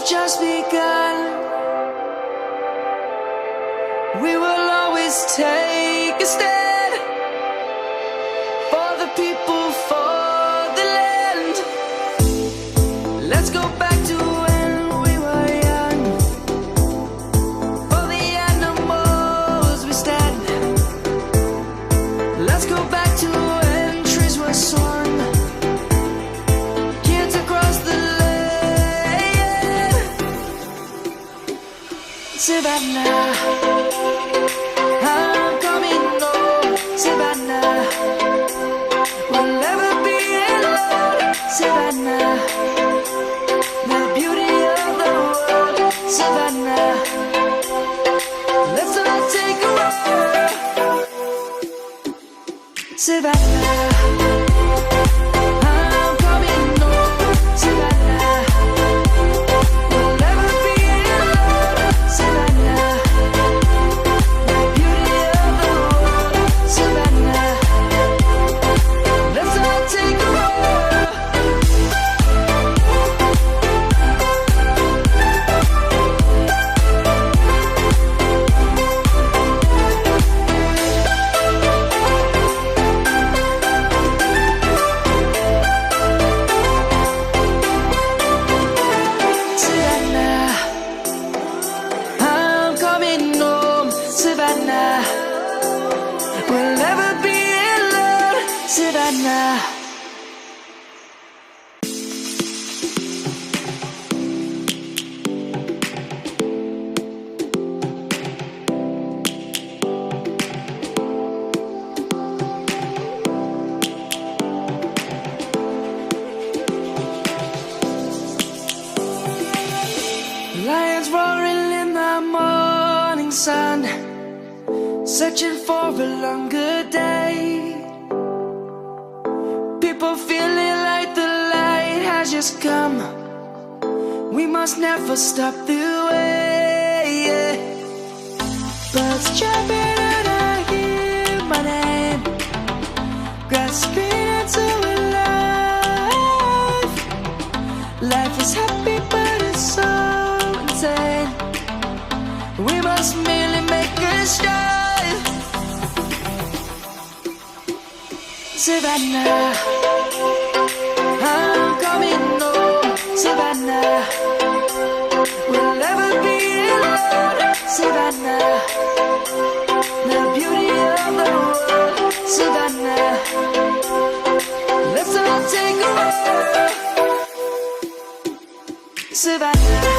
just begun. We will always take a stand for the people, for the land. Let's go back to when we were young. For the animals we stand. Let's go back to when trees were swung. Kids across the land. Savannah, I'm coming home. Savannah, we'll never be alone. Savannah, the beauty of the world. Savannah, let's all take a walk. Savannah, I'm coming home. Savannah, we'll never be alone. Savannah, the beauty of the world. Savannah, let's all take a walk. Savannah, I'm coming home. Savannah, we'll never be alone. Savannah. Lions roaring in the morning sun, searching for a longer day. People feeling like the light has just come. We must never stop the way. Birds chirping and I hear my name, grasping into a life. Life is happy but it's so insane. We must merely make a start. Savannah, I'm coming home. Savannah, we'll never be alone. Savannah, the beauty of the world. Savannah, let's all take a walk. Savannah.